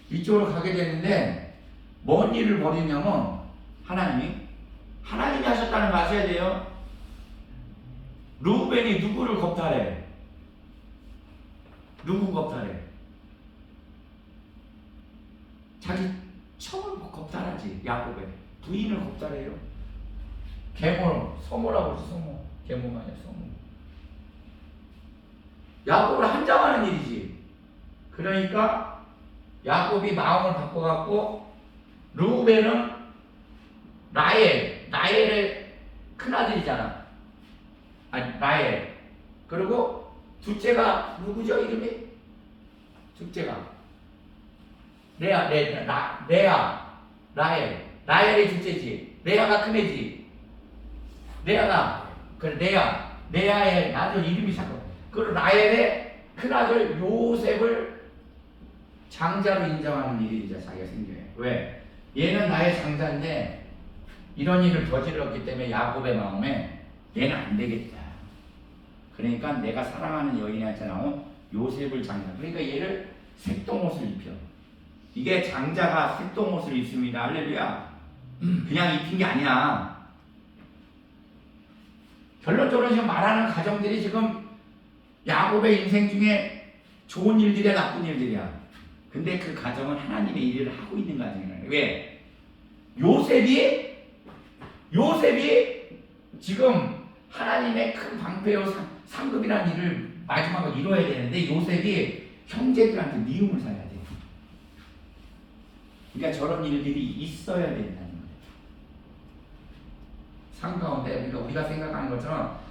이쪽으로 가게 되는데 뭔 일을 벌이냐면 하나님이 하셨다는 거 아셔야 돼요. 루벤이 누구를 겁탈해? 누구 겁탈해? 자기 처음을 겁탈하지. 야곱의 부인을 겁탈해요. 계모, 소모라고 그러지. 소모. 계모가 아니야. 소모. 야곱을 한장하는 일이지. 그러니까 야곱이 마음을 바꿔갖고 루벤은 라헬의 큰아들이잖아. 아니 라헬. 그리고 둘째가 누구죠? 이름이? 둘째가 라헬이 둘째지. 레아가 큰애지. 레아의 아들 이름이 잠깐. 그리고 라헬의 큰아들 요셉을 장자로 인정하는 일이 이제 자기가 생겨요. 왜? 얘는 나의 장자인데 이런 일을 저질렀기 때문에 야곱의 마음에 얘는 안 되겠다. 그러니까 내가 사랑하는 여인한테 나온 요셉을 장자. 그러니까 얘를 색동옷을 입혀. 이게 장자가 색동옷을 입습니다. 할렐루야. 그냥 입힌 게 아니야. 결론적으로 지금 말하는 가정들이 지금 야곱의 인생 중에 좋은 일들이야, 나쁜 일들이야. 근데 그 가정은 하나님의 일을 하고 있는 가정이에요. 왜? 요셉이 지금 하나님의 큰 방패요 상급이라는 일을 마지막으로 이뤄야 되는데 요셉이 형제들한테 미움을 사야 돼. 그러니까 저런 일들이 있어야 된다는 거예요. 삶 가운데 그러니까 우리가 생각하는 것처럼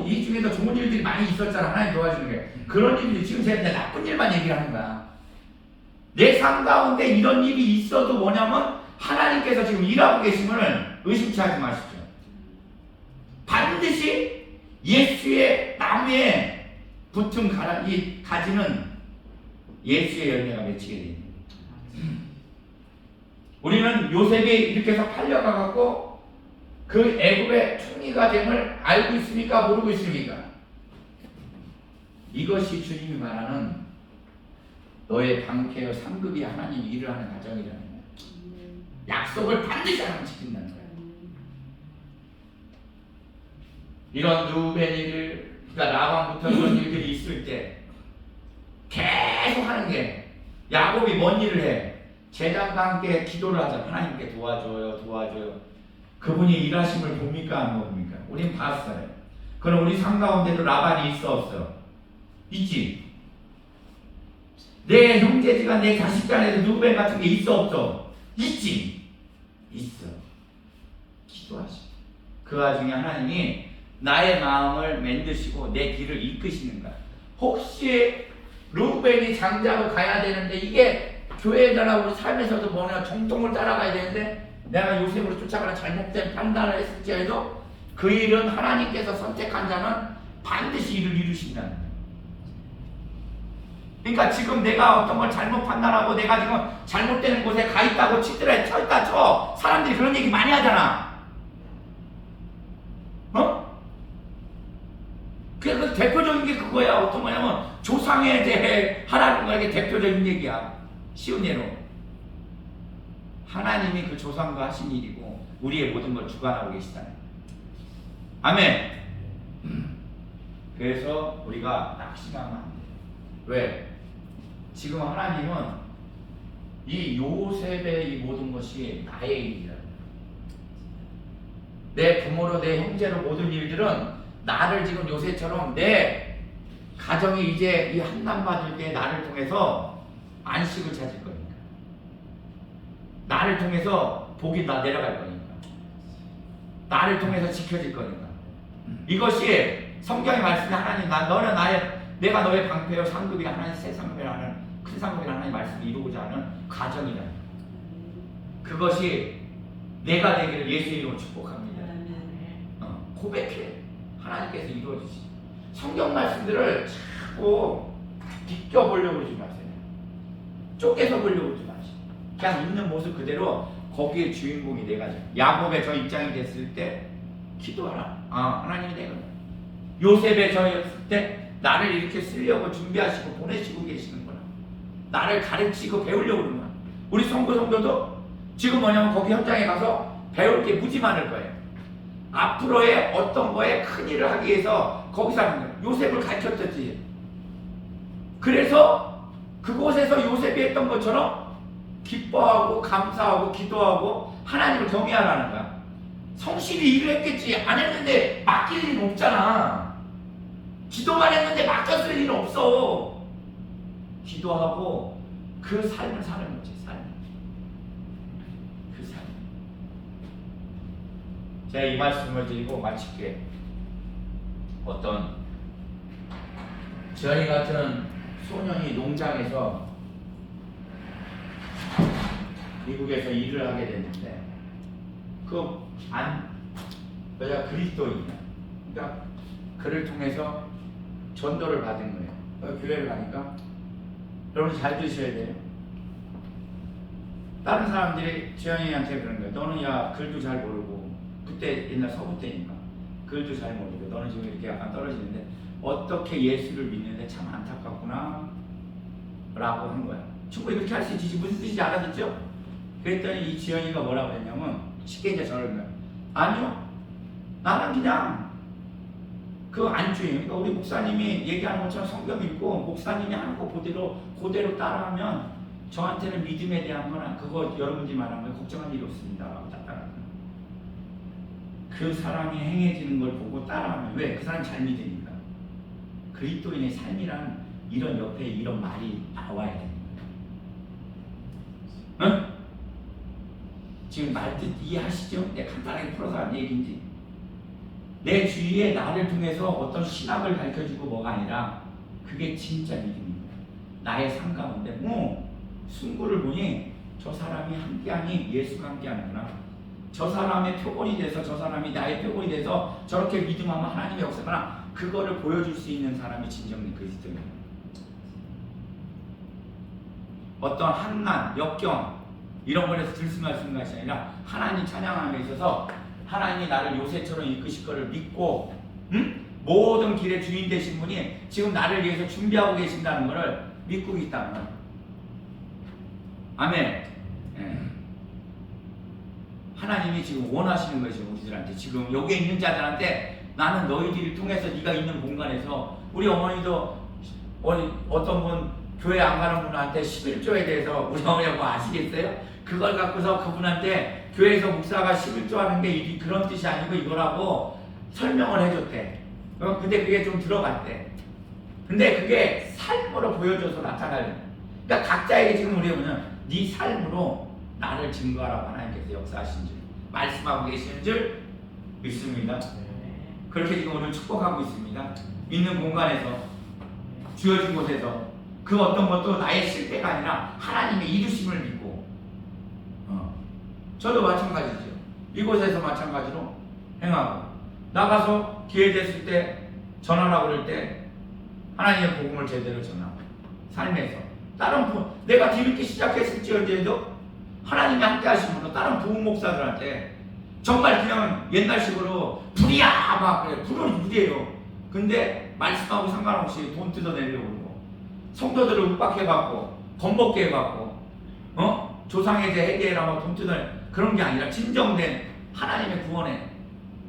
이 중에서 좋은 일들이 많이 있었잖아. 하나님 도와주는 게. 그런 일들이 지금 제가 나쁜 일만 얘기를 하는 거야. 내 삶 가운데 이런 일이 있어도 뭐냐면 하나님께서 지금 일하고 계심을 의심치 하지 마십시오. 반드시 예수의 나무에 붙은 이 가지는 예수의 열매가 맺히게 됩니다. 우리는 요셉이 이렇게 해서 팔려가갖고 그 애굽의 총리가 됨을 알고 있습니까? 모르고 있습니까? 이것이 주님이 말하는 너의 방패여 상급이 하나님이 일을 하는 가정이라는 거야. 약속을 반드시 하나님 지킨다는 거야. 이런 루벤 일을, 그러니까 라반부터 이런 일들이 있을 때 계속 하는 게 야곱이 뭔 일을 해? 제자과 함께 기도를 하잖아. 하나님께 도와줘요. 그분이 일하심을 봅니까? 안 봅니까? 우린 봤어요. 그럼 우리 삶 가운데도 라반이 있어 없어? 있지. 내 형제지간 내 자식 간에도 루벤 같은 게 있어 없어? 있지. 있어. 기도하시. 그 와중에 하나님이 나의 마음을 만드시고 내 길을 이끄시는 거야. 혹시 루벤이 장자로 가야 되는데 이게 교회들하고 삶에서도 뭐냐 정통을 따라가야 되는데 내가 요셉으로 쫓아가는 잘못된 판단을 했을지라도 그 일은 하나님께서 선택한 자는 반드시 일을 이루신다는 거예요. 그러니까 지금 내가 어떤 걸 잘못 판단하고 내가 지금 잘못되는 곳에 가 있다고 치더라도 쳐있다 쳐. 사람들이 그런 얘기 많이 하잖아. 그 대표적인 게 그거야. 어떤 거냐면 조상에 대해 하라는 거에게 대표적인 얘기야. 쉬운 예로 하나님이 그 조상과 하신 일이고 우리의 모든 걸 주관하고 계시잖아요. 아멘. 그래서 우리가 낙심하면 안 돼요. 왜? 지금 하나님은 이 요셉의 이 모든 것이 나의 일이라는 거예요. 내 부모로 내 형제로 모든 일들은 나를 지금 요셉처럼 내 가정이 이제 이 한남받을 때 나를 통해서 안식을 찾을 거니까. 나를 통해서 복이 다 내려갈 거니까. 나를 통해서 지켜질 거니까. 이것이 성경의 말씀이 하나님 내가 너의 방패요 상급이 하나님 새 상급이라는 큰 상급이라는 하나님의 말씀을 이루고자 하는 가정이라는 그것이 내가 되기를 예수의 이름으로 축복합니다. 고백해. 하나님께서 이루어지시. 성경 말씀들을 자꾸 비껴보려고 그러지 마세요. 쪼개서 보려고 그러지 마세요. 그냥 있는 모습 그대로 거기에 주인공이 내가 야곱의 저 입장이 됐을 때 기도하라. 하나님이 내가 요셉의 저였을 때 나를 이렇게 쓰려고 준비하시고 보내시고 계시는구나. 나를 가르치고 배우려고 그러는구나. 우리 성도도 지금 뭐냐면 거기 현장에 가서 배울 게 무지 많을 거예요. 앞으로의 어떤 거에 큰 일을 하기 위해서 거기서 하는 거예요. 요셉을 가르쳤듯이. 그래서 그곳에서 요셉이 했던 것처럼 기뻐하고 감사하고 기도하고 하나님을 경외하라는 거야. 성실히 일을 했겠지. 안 했는데 맡길 일은 없잖아. 기도만 했는데 맡겼을 일은 없어. 기도하고 그 삶을 사는 거지. 그 삶. 제가 이 말씀을 드리고 마칠게. 어떤 저희 같은 소년이 농장에서 미국에서 일을 하게 됐는데 여자 그리스도인이야. 그러니까 그를 통해서 전도를 받은 거예요. 교회를 가니까 여러분 잘 드셔야 돼요. 다른 사람들이 지영이한테 그런 거예요. 너는 야 글도 잘 모르고 그때 옛날 서부 때니까 글도 잘 모르고 너는 지금 이렇게 약간 떨어지는데 어떻게 예수를 믿는데 참 안타깝구나 라고 한 거야. 충분히 그렇게 할 수 있지. 무슨 뜻인지 알아듣죠? 그랬더니 이 지영이가 뭐라고 했냐면 쉽게 이제 저를 거야. 아니요, 나는 그냥 그 안주예요. 그러니까 우리 목사님이 얘기하는 것처럼 성경 읽고 목사님이 하는 거 그대로 따라하면 저한테는 믿음에 대한 거나 그거 여러분들이 말한 거 걱정할 일이 없습니다. 라고 따라하는 거예요. 그 사람이 행해지는 걸 보고 따라하면 왜? 그 사람이 잘 믿으니까. 그리스도인의 삶이란 이런 옆에 이런 말이 나와야 되는 거예요. 응? 지금 말뜻 이해하시죠? 내가 간단하게 풀어서 한 얘기인지. 내 주위에 나를 통해서 어떤 신학을 가르쳐주고 뭐가 아니라 그게 진짜 믿음입니다. 나의 삶 가운데 승부를 보니 저 사람이 함께하니 예수가 함께하는구나. 저 사람의 표본이 돼서 저 사람이 나의 표본이 돼서 저렇게 믿음하면 하나님의 역사구나. 그거를 보여줄 수 있는 사람이 진정된 그리스도입니다. 어떤 한난, 역경 이런 거에서 들숨날숨 것이 아니라 하나님 찬양함에 있어서 하나님이 나를 요새처럼 이끄실 거를 믿고 모든 길의 주인 되신 분이 지금 나를 위해서 준비하고 계신다는 것을 믿고 있다는 거예요. 아멘. 하나님이 지금 원하시는 것이 우리들한테 지금 여기에 있는 자들한테 나는 너희들을 통해서 네가 있는 공간에서 우리 어머니도 어떤 분 교회 안 가는 분한테 11조에 대해서 우리 어머니가 뭐 아시겠어요? 그걸 갖고서 그분한테 교회에서 목사가 11조 하는 게 그런 뜻이 아니고 이거라고 설명을 해줬대. 근데 그게 좀 들어갔대. 근데 그게 삶으로 보여줘서 나타나는. 그러니까 각자에게 지금 우리 보면 네 삶으로 나를 증거하라고 하나님께서 역사하신 줄 말씀하고 계시는 줄 믿습니다. 그렇게 지금 오늘 축복하고 있습니다. 있는 공간에서 주어진 곳에서 그 어떤 것도 나의 실패가 아니라 하나님의 이루심을 믿고 저도 마찬가지죠. 이곳에서 마찬가지로 행하고 나가서 기회 됐을 때 전하라고 그럴 때 하나님의 복음을 제대로 전하고 삶에서 다른 내가 뒤늦게 시작했을지언정도 하나님이 함께 하시므로 다른 부흥 목사들한테 정말 그냥 옛날식으로 불이야 막 그래. 불은 불이에요. 근데 말씀하고 상관없이 돈 뜯어내려고 그러고 성도들을 윽박해갖고 겁먹게 해갖고 조상에 대해 해결하고 돈 뜯어내 그런 게 아니라 진정된 하나님의 구원에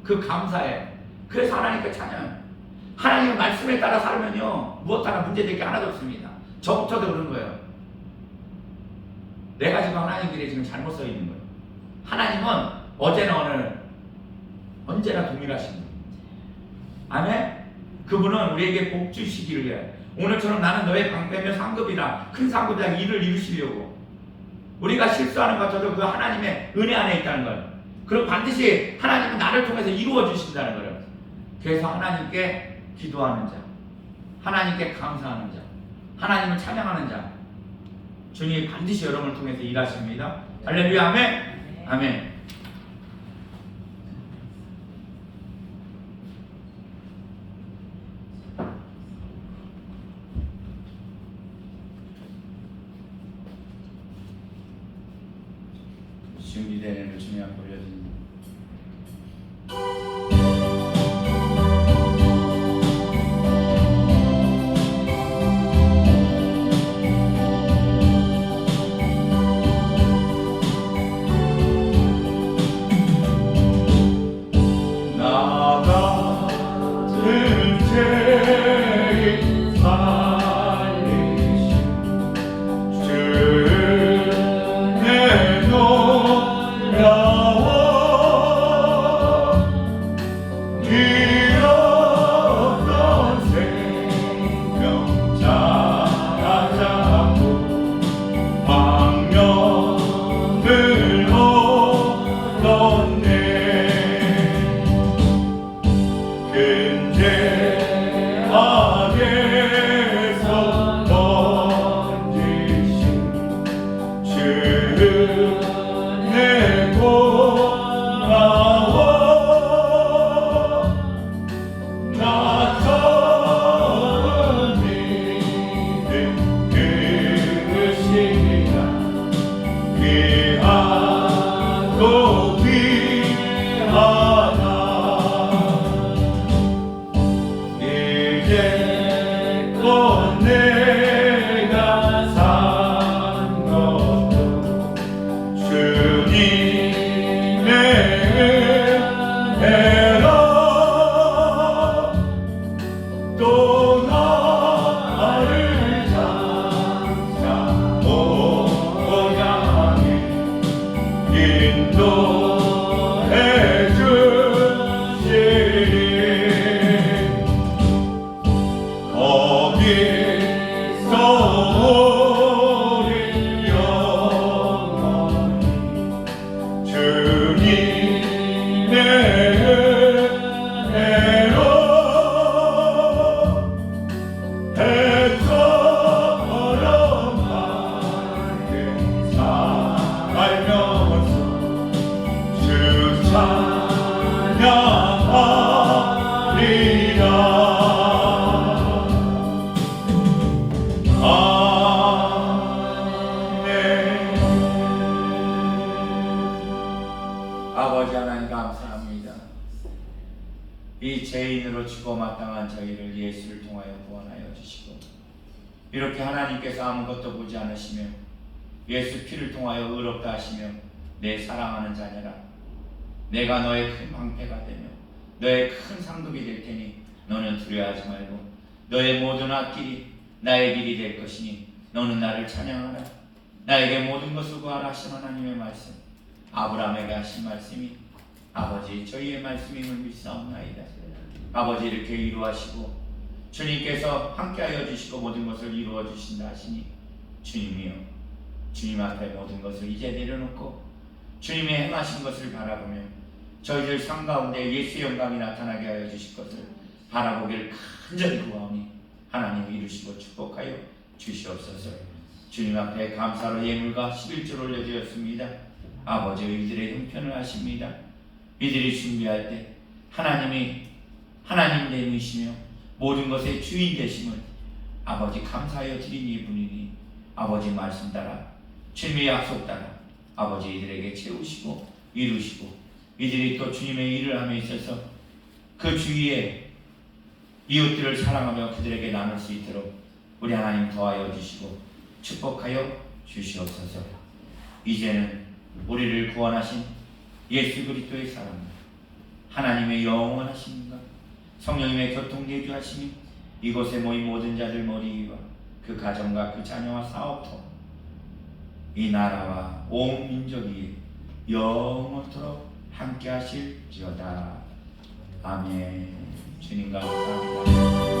그 감사에 그래서 하나님께 찬양. 하나님의 말씀에 따라 살면요 무엇 하나 문제될 게 하나도 없습니다. 저부터도 그런 거예요. 내가 지금 하나님 길에 지금 잘못 서 있는 거예요. 하나님은 어제나 오늘 언제나 동일하신 분입니다. 아멘. 그분은 우리에게 복 주시기를 해요. 오늘처럼 나는 너의 방패며 상급이라 큰 상급이라 일을 이루시려고 우리가 실수하는 것 같아도 그 하나님의 은혜 안에 있다는 거예요. 그리고 반드시 하나님은 나를 통해서 이루어 주신다는 거예요. 그래서 하나님께 기도하는 자, 하나님께 감사하는 자, 하나님을 찬양하는 자, 주님이 반드시 여러분을 통해서 일하십니다. 할렐루야. 아멘. 아멘. 준비되는 주님 앞에 올려드립니다. 아버지 하나님 감사합니다. 이 죄인으로 죽어 마땅한 저희를 예수를 통하여 구원하여 주시고, 이렇게 하나님께서 아무것도 보지 않으시며 예수 피를 통하여 의롭다 하시며 내 사랑하는 자녀라, 내가 너의 큰 방패가 되며 너의 큰 상급이 될 테니 너는 두려워하지 말고 너의 모든 앞길이 나의 길이 될 것이니 너는 나를 찬양하라. 나에게 모든 것을 구하라 하신 하나님의 말씀, 아브라함에게 하신 말씀이 아버지 저희의 말씀임을 믿사옵나이다. 아버지 이렇게 이루하시고 주님께서 함께하여 주시고 모든 것을 이루어 주신다 하시니, 주님이여, 주님 앞에 모든 것을 이제 내려놓고 주님의 행하신 것을 바라보며 저희들 삶 가운데 예수의 영광이 나타나게 하여 주실 것을 바라보기를 간절히 구하오니 하나님 이루시고 축복하여 주시옵소서. 주님 앞에 감사로 예물과 11조를 올려드렸습니다. 아버지 이들의 형편을 아십니다. 이들이 준비할 때 하나님이 하나님 되시며 모든 것의 주인 되심을 아버지 감사하여 드린 이분이니 아버지 말씀 따라 주님의 약속 따라 아버지 이들에게 채우시고 이루시고, 이들이 또 주님의 일을 함에 있어서 그 주위에 이웃들을 사랑하며 그들에게 나눌 수 있도록 우리 하나님 도와여 주시고 축복하여 주시옵소서. 이제는 우리를 구원하신 예수 그리스도의 사랑, 하나님의 영원하심과 성령님의 교통내주하심이 이곳에 모인 모든 자들 머리 위와 그 가정과 그 자녀와 사업터 이 나라와 온 민족 위에 영원토록 함께 하실지어다. 아멘. 주님 감사합니다.